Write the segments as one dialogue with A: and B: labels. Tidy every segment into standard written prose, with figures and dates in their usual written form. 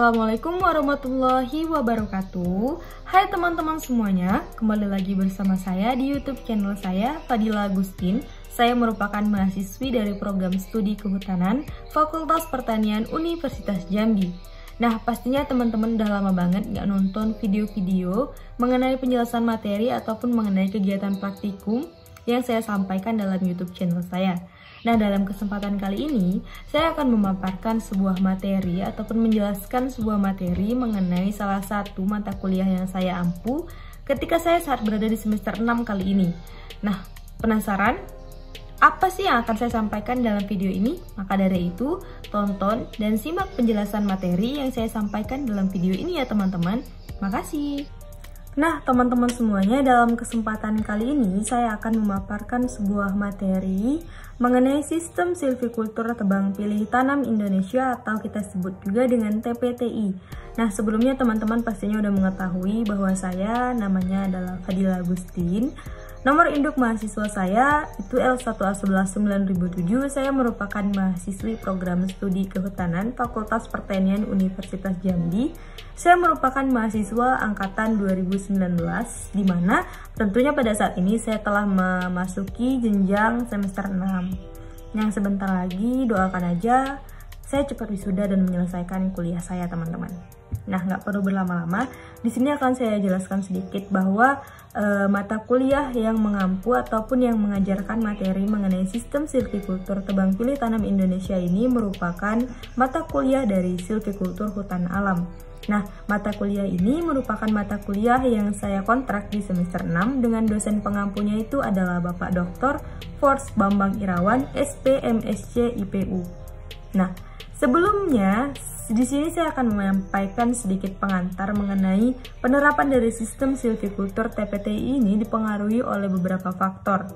A: Assalamualaikum warahmatullahi wabarakatuh. Hai teman-teman semuanya, kembali lagi bersama saya di YouTube channel saya, Fadila Agustin. Saya merupakan mahasiswi dari program studi kehutanan Fakultas Pertanian Universitas Jambi. Nah, pastinya teman-teman udah lama banget nggak nonton video-video mengenai penjelasan materi ataupun mengenai kegiatan praktikum yang saya sampaikan dalam YouTube channel saya. Nah, dalam kesempatan kali ini, saya akan memaparkan sebuah materi ataupun menjelaskan sebuah materi mengenai salah satu mata kuliah yang saya ampu ketika saya saat berada di semester 6 kali ini. Nah, penasaran? Apa sih yang akan saya sampaikan dalam video ini? Maka dari itu, tonton dan simak penjelasan materi yang saya sampaikan dalam video ini ya teman-teman. Makasih. Nah, teman-teman semuanya, dalam kesempatan kali ini saya akan memaparkan sebuah materi mengenai sistem silvikultur tebang pilih tanam Indonesia atau kita sebut juga dengan TPTI. Nah, sebelumnya teman-teman pastinya udah mengetahui bahwa saya namanya adalah Fadila Agustin. Nomor induk mahasiswa saya itu L1A119007. Saya merupakan mahasiswi program studi kehutanan Fakultas Pertanian Universitas Jambi. Saya merupakan mahasiswa angkatan 2019, di mana tentunya pada saat ini saya telah memasuki jenjang semester 6. Yang sebentar lagi doakan aja saya cepat wisuda dan menyelesaikan kuliah saya, teman-teman. Nah, nggak perlu berlama-lama. Di sini akan saya jelaskan sedikit bahwa mata kuliah yang mengampu ataupun yang mengajarkan materi mengenai sistem silvikultur tebang pilih tanam Indonesia ini merupakan mata kuliah dari silvikultur hutan alam. Nah, mata kuliah ini merupakan mata kuliah yang saya kontrak di semester 6 dengan dosen pengampunya itu adalah Bapak Dr. Force Bambang Irawan, SP MSc IPU. Nah, sebelumnya di sini saya akan menyampaikan sedikit pengantar mengenai penerapan dari sistem silvikultur TPTI ini dipengaruhi oleh beberapa faktor.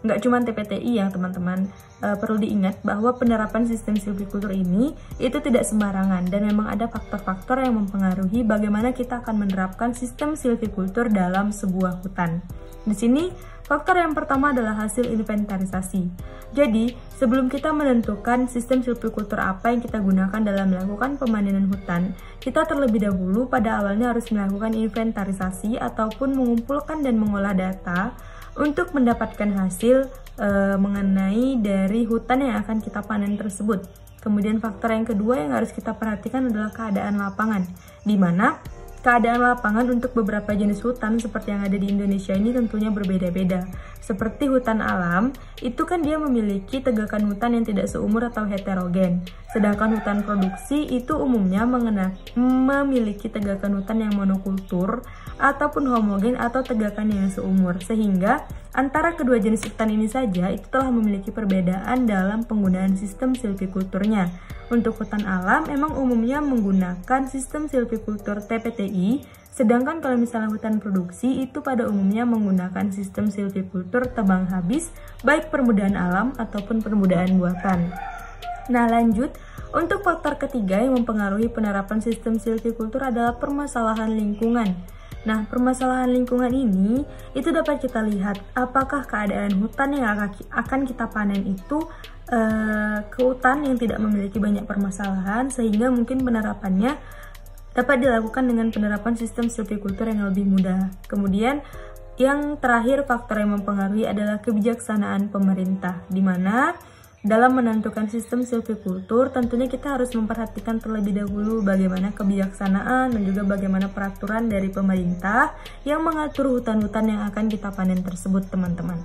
A: Nggak cuma TPTI ya teman-teman, perlu diingat bahwa penerapan sistem silvikultur ini itu tidak sembarangan dan memang ada faktor-faktor yang mempengaruhi bagaimana kita akan menerapkan sistem silvikultur dalam sebuah hutan. Di sini faktor yang pertama adalah hasil inventarisasi. Jadi, sebelum kita menentukan sistem silvikultur apa yang kita gunakan dalam melakukan pemanenan hutan, kita terlebih dahulu pada awalnya harus melakukan inventarisasi ataupun mengumpulkan dan mengolah data untuk mendapatkan hasil mengenai dari hutan yang akan kita panen tersebut. Kemudian faktor yang kedua yang harus kita perhatikan adalah keadaan lapangan, di mana keadaan lapangan untuk beberapa jenis hutan seperti yang ada di Indonesia ini tentunya berbeda-beda. Seperti hutan alam, itu kan dia memiliki tegakan hutan yang tidak seumur atau heterogen. Sedangkan hutan produksi itu umumnya memiliki tegakan hutan yang monokultur ataupun homogen atau tegakan yang seumur. Sehingga antara kedua jenis hutan ini saja itu telah memiliki perbedaan dalam penggunaan sistem silvikulturnya. Untuk hutan alam memang umumnya menggunakan sistem silvikultur TPTI, sedangkan kalau misalnya hutan produksi itu pada umumnya menggunakan sistem silvikultur tebang habis, baik permudahan alam ataupun permudahan buatan. Nah, lanjut, untuk faktor ketiga yang mempengaruhi penerapan sistem silvikultur adalah permasalahan lingkungan. Nah, permasalahan lingkungan ini itu dapat kita lihat apakah keadaan hutan yang akan kita panen itu ke hutan yang tidak memiliki banyak permasalahan, sehingga mungkin penerapannya dapat dilakukan dengan penerapan sistem silvikultur yang lebih mudah. Kemudian yang terakhir faktor yang mempengaruhi adalah kebijaksanaan pemerintah, di mana dalam menentukan sistem silvikultur tentunya kita harus memperhatikan terlebih dahulu bagaimana kebijaksanaan dan juga bagaimana peraturan dari pemerintah yang mengatur hutan-hutan yang akan kita panen tersebut, teman-teman.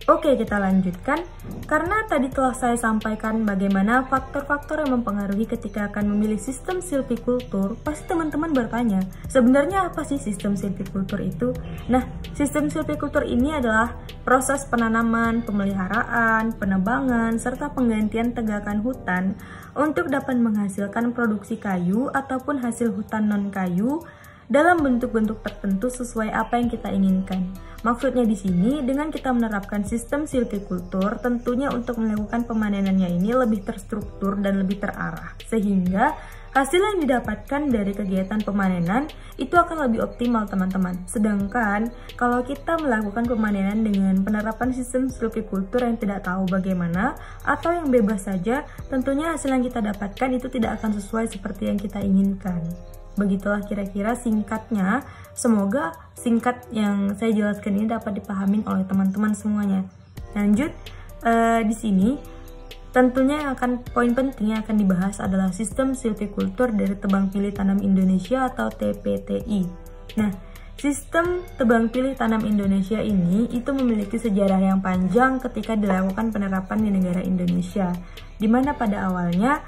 A: Oke, kita lanjutkan. Karena tadi telah saya sampaikan bagaimana faktor-faktor yang mempengaruhi ketika akan memilih sistem silvikultur, pasti teman-teman bertanya, sebenarnya apa sih sistem silvikultur itu? Nah, sistem silvikultur ini adalah proses penanaman, pemeliharaan, penebangan, serta penggantian tegakan hutan untuk dapat menghasilkan produksi kayu ataupun hasil hutan non-kayu dalam bentuk-bentuk tertentu sesuai apa yang kita inginkan. Maksudnya di sini, dengan kita menerapkan sistem silvikultur, tentunya untuk melakukan pemanenannya ini lebih terstruktur dan lebih terarah, sehingga hasil yang didapatkan dari kegiatan pemanenan itu akan lebih optimal teman-teman. Sedangkan kalau kita melakukan pemanenan dengan penerapan sistem silvikultur yang tidak tahu bagaimana atau yang bebas saja, tentunya hasil yang kita dapatkan itu tidak akan sesuai seperti yang kita inginkan. Begitulah kira-kira singkatnya. Semoga singkat yang saya jelaskan ini dapat dipahami oleh teman-teman semuanya. Lanjut, di sini tentunya yang akan poin penting yang akan dibahas adalah sistem silvikultur dari tebang pilih tanam Indonesia atau TPTI. Nah, sistem tebang pilih tanam Indonesia ini itu memiliki sejarah yang panjang ketika dilakukan penerapan di negara Indonesia, di mana pada awalnya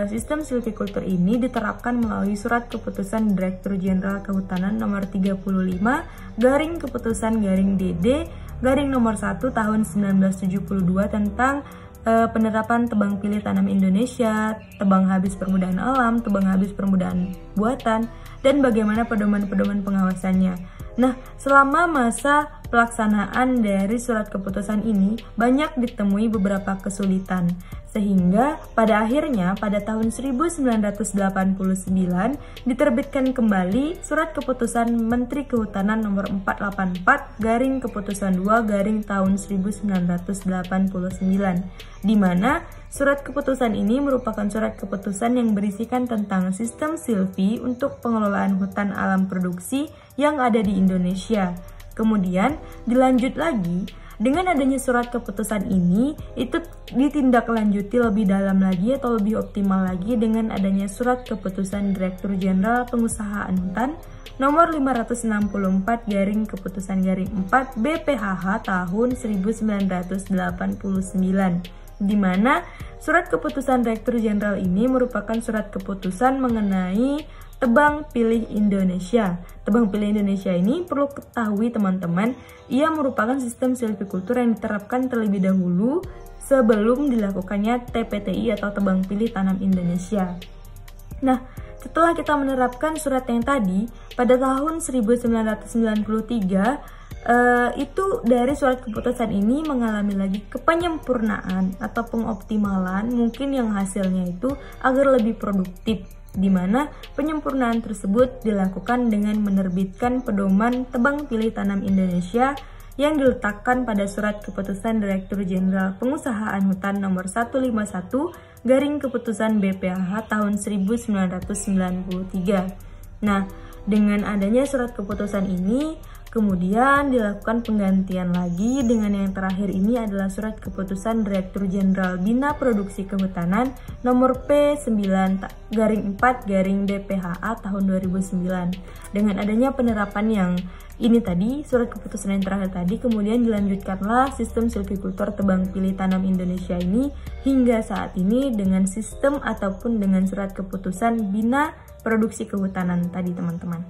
A: sistem silvikultur ini diterapkan melalui surat keputusan Direktur Jenderal Kehutanan nomor 35 garing keputusan garing DD garing nomor 1 tahun 1972 tentang penerapan tebang pilih tanam Indonesia, tebang habis permudahan alam, tebang habis permudahan buatan, dan bagaimana pedoman-pedoman pengawasannya. Nah, selama masa pelaksanaan dari surat keputusan ini banyak ditemui beberapa kesulitan, sehingga pada akhirnya pada tahun 1989 diterbitkan kembali surat keputusan Menteri Kehutanan nomor 484 garing keputusan 2 garing tahun 1989, di mana surat keputusan ini merupakan surat keputusan yang berisikan tentang sistem silvi untuk pengelolaan hutan alam produksi yang ada di Indonesia. Kemudian dilanjut lagi, dengan adanya surat keputusan ini, itu ditindaklanjuti lebih dalam lagi atau lebih optimal lagi dengan adanya surat keputusan Direktur Jenderal Pengusahaan Hutan nomor 564 garing keputusan garing 4 BPHH tahun 1989, di mana surat keputusan Direktur Jenderal ini merupakan surat keputusan mengenai tebang pilih Indonesia. Tebang pilih Indonesia ini perlu ketahui teman-teman, ia merupakan sistem silvikultur yang diterapkan terlebih dahulu sebelum dilakukannya TPTI atau tebang pilih tanam Indonesia. Nah, setelah kita menerapkan surat yang tadi, pada tahun 1993, itu dari surat keputusan ini mengalami lagi kepenyempurnaan atau pengoptimalan, mungkin yang hasilnya itu agar lebih produktif, di mana penyempurnaan tersebut dilakukan dengan menerbitkan pedoman tebang pilih tanam Indonesia yang diletakkan pada surat keputusan Direktur Jenderal Pengusahaan Hutan nomor 151 garing keputusan BPHH tahun 1993. Nah, dengan adanya surat keputusan ini, kemudian dilakukan penggantian lagi dengan yang terakhir ini adalah surat keputusan Direktur Jenderal Bina Produksi Kehutanan nomor P9 garing 4 garing DPHA tahun 2009. Dengan adanya penerapan yang ini tadi, surat keputusan yang terakhir tadi, kemudian dilanjutkanlah sistem silvikultur tebang pilih tanam Indonesia ini hingga saat ini dengan sistem ataupun dengan surat keputusan Bina Produksi Kehutanan tadi teman-teman.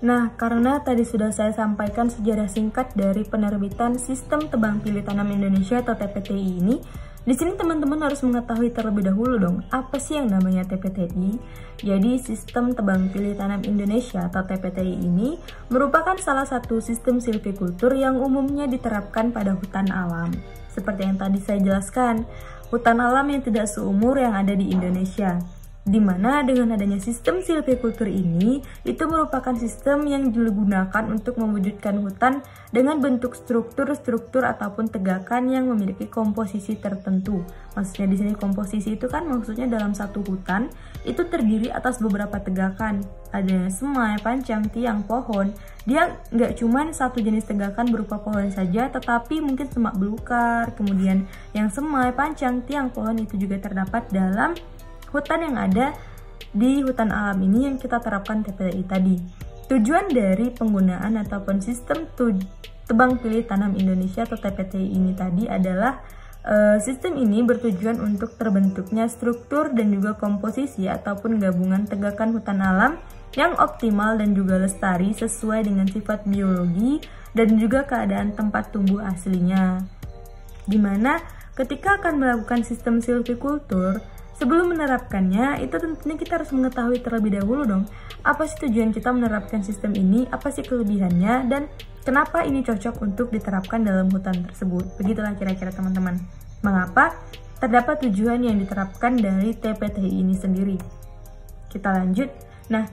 A: Nah, karena tadi sudah saya sampaikan sejarah singkat dari penerbitan Sistem Tebang Pilih Tanam Indonesia atau TPTI ini, di sini teman-teman harus mengetahui terlebih dahulu dong, apa sih yang namanya TPTI? Jadi, Sistem Tebang Pilih Tanam Indonesia atau TPTI ini merupakan salah satu sistem silvikultur yang umumnya diterapkan pada hutan alam. Seperti yang tadi saya jelaskan, hutan alam yang tidak seumur yang ada di Indonesia. Di mana dengan adanya sistem silvikultur ini, itu merupakan sistem yang digunakan untuk mewujudkan hutan dengan bentuk struktur-struktur ataupun tegakan yang memiliki komposisi tertentu. Maksudnya di sini komposisi itu kan maksudnya dalam satu hutan itu terdiri atas beberapa tegakan. Ada semai, pancang, tiang, pohon. Dia nggak cuma satu jenis tegakan berupa pohon saja, tetapi mungkin semak belukar, kemudian yang semai, pancang, tiang, pohon itu juga terdapat dalam hutan yang ada di hutan alam ini yang kita terapkan TPTI tadi. Tujuan dari penggunaan ataupun sistem tebang pilih tanam Indonesia atau TPTI ini tadi adalah sistem ini bertujuan untuk terbentuknya struktur dan juga komposisi ataupun gabungan tegakan hutan alam yang optimal dan juga lestari sesuai dengan sifat biologi dan juga keadaan tempat tumbuh aslinya. Dimana ketika akan melakukan sistem silvikultur, sebelum menerapkannya, itu tentunya kita harus mengetahui terlebih dahulu dong, apa sih tujuan kita menerapkan sistem ini, apa sih kelebihannya, dan kenapa ini cocok untuk diterapkan dalam hutan tersebut. Begitulah kira-kira teman-teman. Mengapa terdapat tujuan yang diterapkan dari TPTI ini sendiri. Kita lanjut. Nah,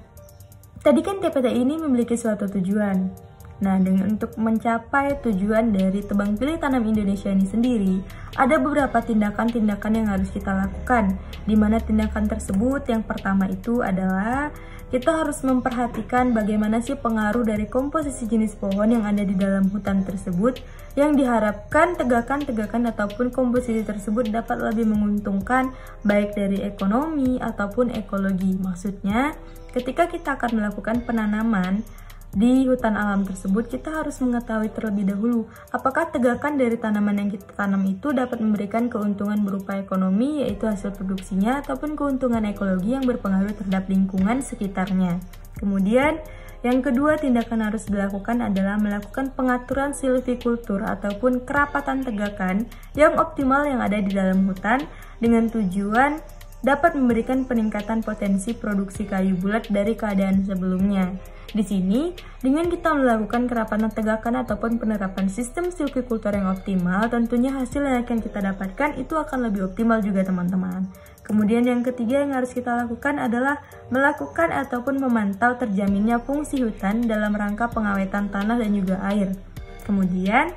A: tadi kan TPTI ini memiliki suatu tujuan. Nah, untuk mencapai tujuan dari Tebang Pilih Tanam Indonesia ini sendiri, ada beberapa tindakan-tindakan yang harus kita lakukan. Di mana tindakan tersebut yang pertama itu adalah kita harus memperhatikan bagaimana sih pengaruh dari komposisi jenis pohon yang ada di dalam hutan tersebut, yang diharapkan tegakan-tegakan ataupun komposisi tersebut dapat lebih menguntungkan baik dari ekonomi ataupun ekologi. Maksudnya, ketika kita akan melakukan penanaman di hutan alam tersebut, kita harus mengetahui terlebih dahulu apakah tegakan dari tanaman yang kita tanam itu dapat memberikan keuntungan berupa ekonomi, yaitu hasil produksinya, ataupun keuntungan ekologi yang berpengaruh terhadap lingkungan sekitarnya. Kemudian, yang kedua tindakan harus dilakukan adalah melakukan pengaturan silvikultur ataupun kerapatan tegakan yang optimal yang ada di dalam hutan dengan tujuan dapat memberikan peningkatan potensi produksi kayu bulat dari keadaan sebelumnya. Di sini, dengan kita melakukan kerapatan tegakan ataupun penerapan sistem silvikultur yang optimal, tentunya hasil yang akan kita dapatkan itu akan lebih optimal juga teman-teman. Kemudian yang ketiga yang harus kita lakukan adalah melakukan ataupun memantau terjaminnya fungsi hutan dalam rangka pengawetan tanah dan juga air. Kemudian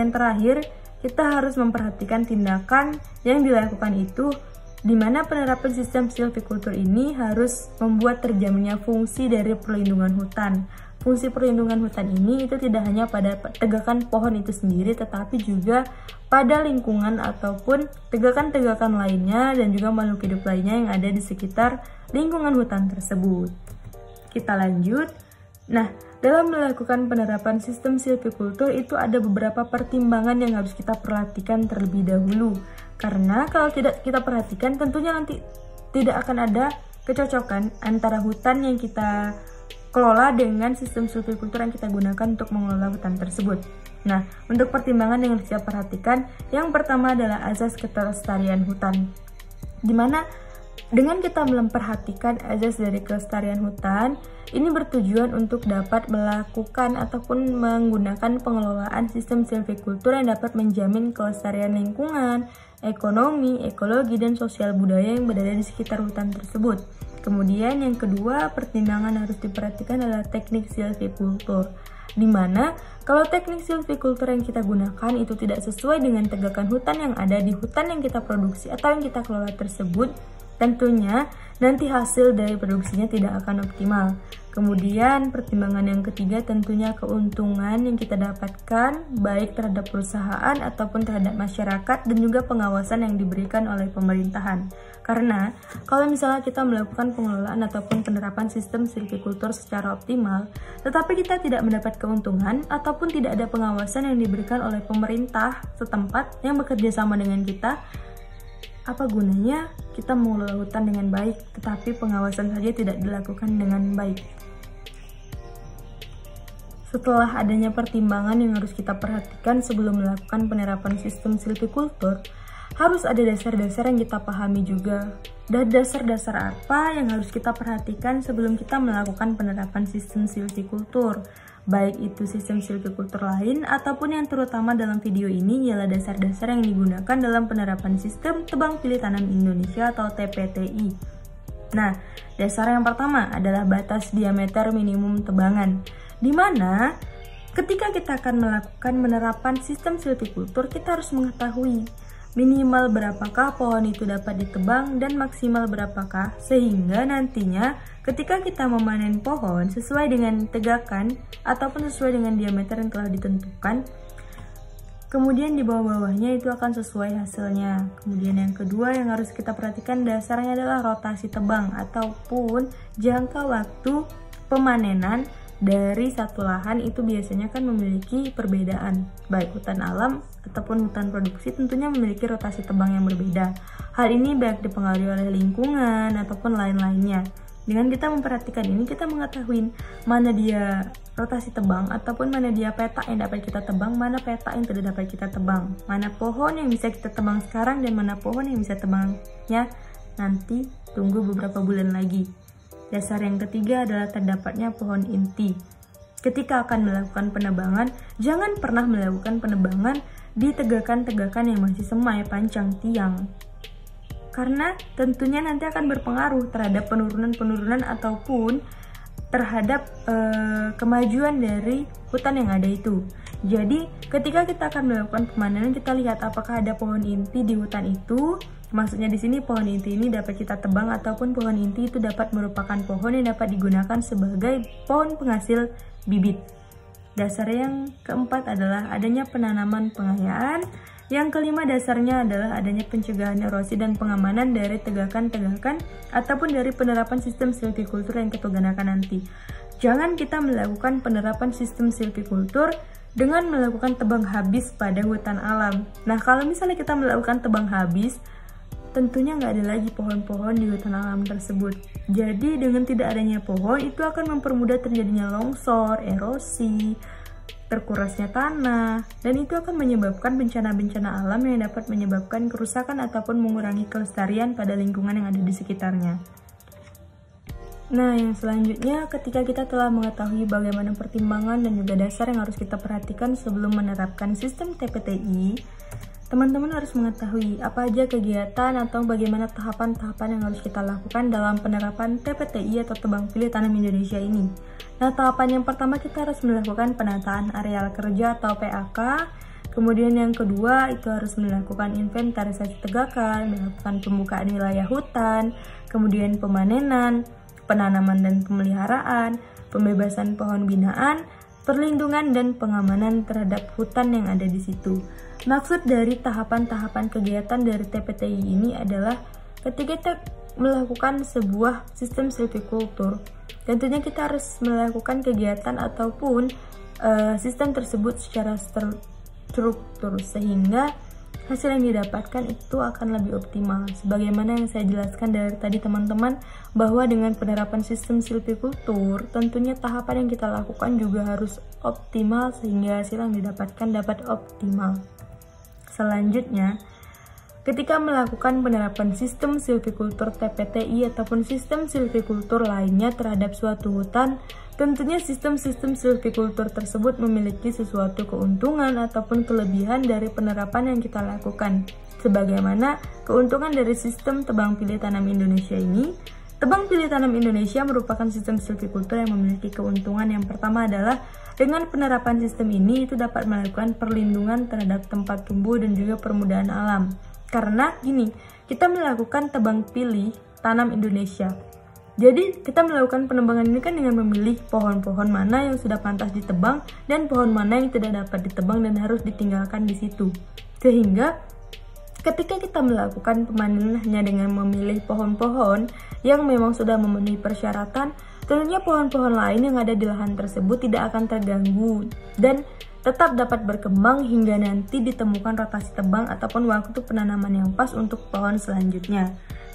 A: yang terakhir, kita harus memperhatikan tindakan yang dilakukan itu, di mana penerapan sistem silvikultur ini harus membuat terjaminnya fungsi dari perlindungan hutan. Fungsi perlindungan hutan ini itu tidak hanya pada tegakan pohon itu sendiri, tetapi juga pada lingkungan ataupun tegakan-tegakan lainnya dan juga makhluk hidup lainnya yang ada di sekitar lingkungan hutan tersebut. Kita lanjut. Nah, dalam melakukan penerapan sistem silvikultur itu ada beberapa pertimbangan yang harus kita perhatikan terlebih dahulu. Karena kalau tidak kita perhatikan, tentunya nanti tidak akan ada kecocokan antara hutan yang kita kelola dengan sistem silvikultur yang kita gunakan untuk mengelola hutan tersebut. Nah, untuk pertimbangan yang harus kita perhatikan, yang pertama adalah azas kelestarian hutan. Dimana dengan kita memperhatikan azas dari kelestarian hutan, ini bertujuan untuk dapat melakukan ataupun menggunakan pengelolaan sistem silvikultur yang dapat menjamin kelestarian lingkungan, ekonomi, ekologi, dan sosial budaya yang berada di sekitar hutan tersebut. Kemudian yang kedua, pertimbangan harus diperhatikan adalah teknik silvikultur, di mana kalau teknik silvikultur yang kita gunakan itu tidak sesuai dengan tegakan hutan yang ada di hutan yang kita produksi atau yang kita kelola tersebut, tentunya nanti hasil dari produksinya tidak akan optimal. Kemudian pertimbangan yang ketiga tentunya keuntungan yang kita dapatkan baik terhadap perusahaan ataupun terhadap masyarakat dan juga pengawasan yang diberikan oleh pemerintahan. Karena kalau misalnya kita melakukan pengelolaan ataupun penerapan sistem silvikultur secara optimal, tetapi kita tidak mendapat keuntungan ataupun tidak ada pengawasan yang diberikan oleh pemerintah setempat yang bekerja sama dengan kita, apa gunanya kita mengelola hutan dengan baik, tetapi pengawasan saja tidak dilakukan dengan baik. Setelah adanya pertimbangan yang harus kita perhatikan sebelum melakukan penerapan sistem silvikultur, harus ada dasar-dasar yang kita pahami juga. Dan dasar-dasar apa yang harus kita perhatikan sebelum kita melakukan penerapan sistem silvikultur? Baik itu sistem silvikultur lain ataupun yang terutama dalam video ini ialah dasar-dasar yang digunakan dalam penerapan sistem Tebang Pilih Tanam Indonesia atau TPTI. Nah, dasar yang pertama adalah batas diameter minimum tebangan, di mana ketika kita akan melakukan penerapan sistem silvikultur, kita harus mengetahui minimal berapakah pohon itu dapat ditebang dan maksimal berapakah, sehingga nantinya ketika kita memanen pohon sesuai dengan tegakan ataupun sesuai dengan diameter yang telah ditentukan, kemudian di bawah-bawahnya itu akan sesuai hasilnya. Kemudian yang kedua yang harus kita perhatikan dasarnya adalah rotasi tebang ataupun jangka waktu pemanenan dari satu lahan itu biasanya kan memiliki perbedaan. Baik hutan alam ataupun hutan produksi tentunya memiliki rotasi tebang yang berbeda. Hal ini baik dipengaruhi oleh lingkungan ataupun lain-lainnya. Dengan kita memperhatikan ini, kita mengetahui mana dia rotasi tebang ataupun mana dia petak yang dapat kita tebang, mana petak yang tidak dapat kita tebang, mana pohon yang bisa kita tebang sekarang dan mana pohon yang bisa tebangnya nanti tunggu beberapa bulan lagi. Dasar yang ketiga adalah terdapatnya pohon inti. Ketika akan melakukan penebangan, jangan pernah melakukan penebangan di tegakan-tegakan yang masih semai panjang tiang. karena tentunya nanti akan berpengaruh terhadap penurunan ataupun terhadap kemajuan dari hutan yang ada itu. Jadi ketika kita akan melakukan pemanenan, kita lihat apakah ada pohon inti di hutan itu. Maksudnya di sini pohon inti ini dapat kita tebang, ataupun pohon inti itu dapat merupakan pohon yang dapat digunakan sebagai pohon penghasil bibit. Dasar yang keempat adalah adanya penanaman pengayaan. Yang kelima dasarnya adalah adanya pencegahan erosi dan pengamanan dari tegakan-tegakan ataupun dari penerapan sistem silvikultur yang kita gunakan nanti. Jangan kita melakukan penerapan sistem silvikultur dengan melakukan tebang habis pada hutan alam. Nah, kalau misalnya kita melakukan tebang habis, tentunya nggak ada lagi pohon-pohon di hutan alam tersebut. Jadi dengan tidak adanya pohon, itu akan mempermudah terjadinya longsor, erosi, terkurasnya tanah, dan itu akan menyebabkan bencana-bencana alam yang dapat menyebabkan kerusakan ataupun mengurangi kelestarian pada lingkungan yang ada di sekitarnya. Nah, yang selanjutnya, ketika kita telah mengetahui bagaimana pertimbangan dan juga dasar yang harus kita perhatikan sebelum menerapkan sistem TPTI, teman-teman harus mengetahui apa aja kegiatan atau bagaimana tahapan-tahapan yang harus kita lakukan dalam penerapan TPTI atau Tebang Pilih Tanam Indonesia ini. Nah, tahapan yang pertama kita harus melakukan penataan areal kerja atau PAK. Kemudian yang kedua itu harus melakukan inventarisasi tegakan, melakukan pembukaan wilayah hutan, kemudian pemanenan, penanaman dan pemeliharaan, pembebasan pohon binaan, perlindungan dan pengamanan terhadap hutan yang ada di situ. Maksud dari tahapan-tahapan kegiatan dari TPTI ini adalah ketika kita melakukan sebuah sistem silvikultur, tentunya kita harus melakukan kegiatan ataupun sistem tersebut secara terstruktur sehingga hasil yang didapatkan itu akan lebih optimal. Sebagaimana yang saya jelaskan dari tadi teman-teman, bahwa dengan penerapan sistem silvikultur tentunya tahapan yang kita lakukan juga harus optimal sehingga hasil yang didapatkan dapat optimal. Selanjutnya, ketika melakukan penerapan sistem silvikultur TPTI ataupun sistem silvikultur lainnya terhadap suatu hutan, tentunya sistem-sistem silvikultur tersebut memiliki sesuatu keuntungan ataupun kelebihan dari penerapan yang kita lakukan. Sebagaimana keuntungan dari sistem Tebang Pilih Tanam Indonesia ini, Tebang Pilih Tanam Indonesia merupakan sistem silvikultur yang memiliki keuntungan yang pertama adalah dengan penerapan sistem ini itu dapat melakukan perlindungan terhadap tempat tumbuh dan juga permudahan alam. Karena gini, kita melakukan tebang pilih tanam Indonesia. Jadi kita melakukan penebangan ini kan dengan memilih pohon-pohon mana yang sudah pantas ditebang dan pohon mana yang tidak dapat ditebang dan harus ditinggalkan di situ. Sehingga ketika kita melakukan pemanenan hanya dengan memilih pohon-pohon yang memang sudah memenuhi persyaratan, tentunya pohon-pohon lain yang ada di lahan tersebut tidak akan terganggu dan tetap dapat berkembang hingga nanti ditemukan rotasi tebang ataupun waktu penanaman yang pas untuk pohon selanjutnya.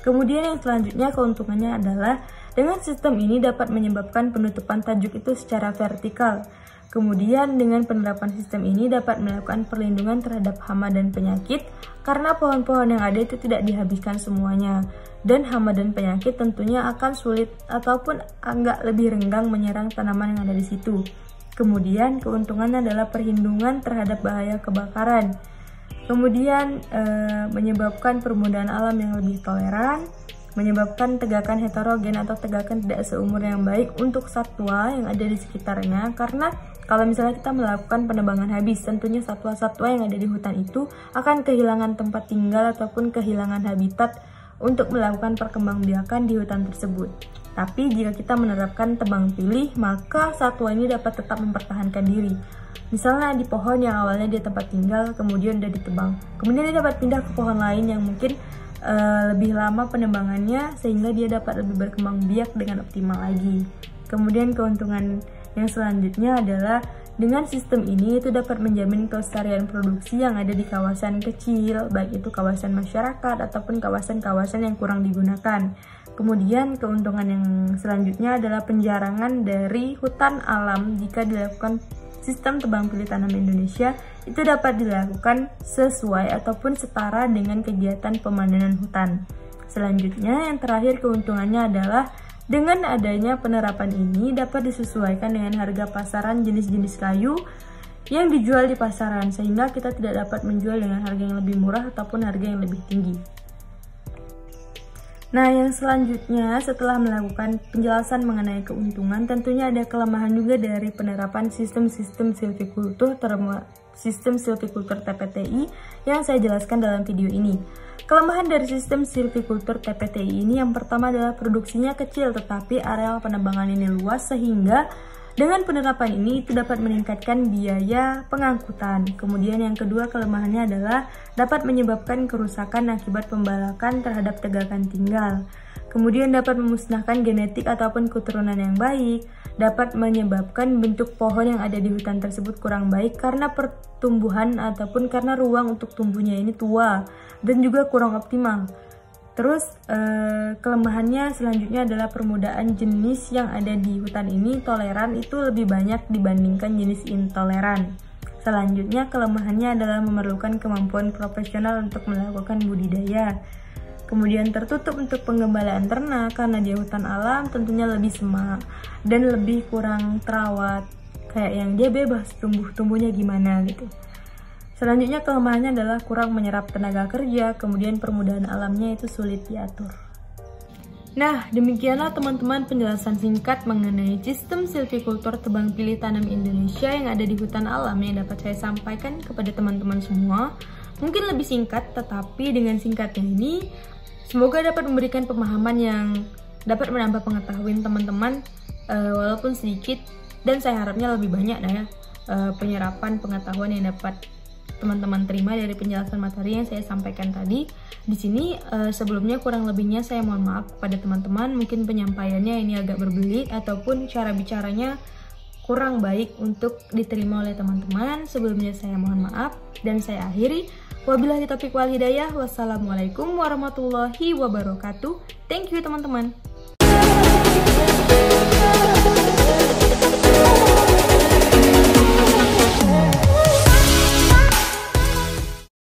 A: Kemudian yang selanjutnya keuntungannya adalah dengan sistem ini dapat menyebabkan penutupan tajuk itu secara vertikal. Kemudian dengan penerapan sistem ini dapat melakukan perlindungan terhadap hama dan penyakit karena pohon-pohon yang ada itu tidak dihabiskan semuanya. Dan hama dan penyakit tentunya akan sulit ataupun agak lebih renggang menyerang tanaman yang ada di situ. Kemudian keuntungannya adalah perlindungan terhadap bahaya kebakaran. Kemudian menyebabkan permudahan alam yang lebih toleran, menyebabkan tegakan heterogen atau tegakan tidak seumur yang baik untuk satwa yang ada di sekitarnya. Karena kalau misalnya kita melakukan penebangan habis, tentunya satwa-satwa yang ada di hutan itu akan kehilangan tempat tinggal ataupun kehilangan habitat untuk melakukan perkembangbiakan di hutan tersebut. Tapi jika kita menerapkan tebang pilih, maka satwa ini dapat tetap mempertahankan diri. Misalnya di pohon yang awalnya dia tempat tinggal, kemudian udah ditebang. Kemudian dia dapat pindah ke pohon lain yang mungkin lebih lama penebangannya, sehingga dia dapat lebih berkembang biak dengan optimal lagi. Kemudian keuntungan yang selanjutnya adalah dengan sistem ini itu dapat menjamin kelestarian produksi yang ada di kawasan kecil, baik itu kawasan masyarakat ataupun kawasan-kawasan yang kurang digunakan. Kemudian keuntungan yang selanjutnya adalah penjarangan dari hutan alam jika dilakukan sistem tebang pilih tanam Indonesia itu dapat dilakukan sesuai ataupun setara dengan kegiatan pemanenan hutan. Selanjutnya yang terakhir keuntungannya adalah dengan adanya penerapan ini dapat disesuaikan dengan harga pasaran jenis-jenis kayu yang dijual di pasaran sehingga kita tidak dapat menjual dengan harga yang lebih murah ataupun harga yang lebih tinggi. Nah, yang selanjutnya setelah melakukan penjelasan mengenai keuntungan, tentunya ada kelemahan juga dari penerapan sistem-sistem silvikultur, sistem silvikultur TPTI yang saya jelaskan dalam video ini. Kelemahan dari sistem silvikultur TPTI ini yang pertama adalah produksinya kecil tetapi areal penebangan ini luas, sehingga dengan penerapan ini itu dapat meningkatkan biaya pengangkutan. Kemudian yang kedua kelemahannya adalah dapat menyebabkan kerusakan akibat pembalakan terhadap tegakan tinggal. Kemudian dapat memusnahkan genetik ataupun keturunan yang baik, dapat menyebabkan bentuk pohon yang ada di hutan tersebut kurang baik karena pertumbuhan ataupun karena ruang untuk tumbuhnya ini tua dan juga kurang optimal. Terus kelemahannya selanjutnya adalah permudaan jenis yang ada di hutan ini toleran itu lebih banyak dibandingkan jenis intoleran. Selanjutnya kelemahannya adalah memerlukan kemampuan profesional untuk melakukan budidaya. Kemudian tertutup untuk penggembalaan ternak karena di hutan alam tentunya lebih semak dan lebih kurang terawat. Kayak yang dia bebas tumbuh-tumbuhnya gimana gitu. Selanjutnya kelemahannya adalah kurang menyerap tenaga kerja, kemudian permudahan alamnya itu sulit diatur. Nah, demikianlah teman-teman penjelasan singkat mengenai sistem silvikultur tebang pilih tanam Indonesia yang ada di hutan alam yang dapat saya sampaikan kepada teman-teman semua. Mungkin lebih singkat, tetapi dengan singkatnya ini semoga dapat memberikan pemahaman yang dapat menambah pengetahuan teman-teman walaupun sedikit, dan saya harapnya lebih banyak penyerapan pengetahuan yang dapat teman-teman terima dari penjelasan materi yang saya sampaikan tadi. Di sini sebelumnya kurang lebihnya saya mohon maaf kepada teman-teman, mungkin penyampaiannya ini agak berbelit ataupun cara bicaranya kurang baik untuk diterima oleh teman-teman. Sebelumnya saya mohon maaf dan saya akhiri. Wabillahi taufiq wal hidayah. Wassalamualaikum warahmatullahi wabarakatuh. Thank you teman-teman.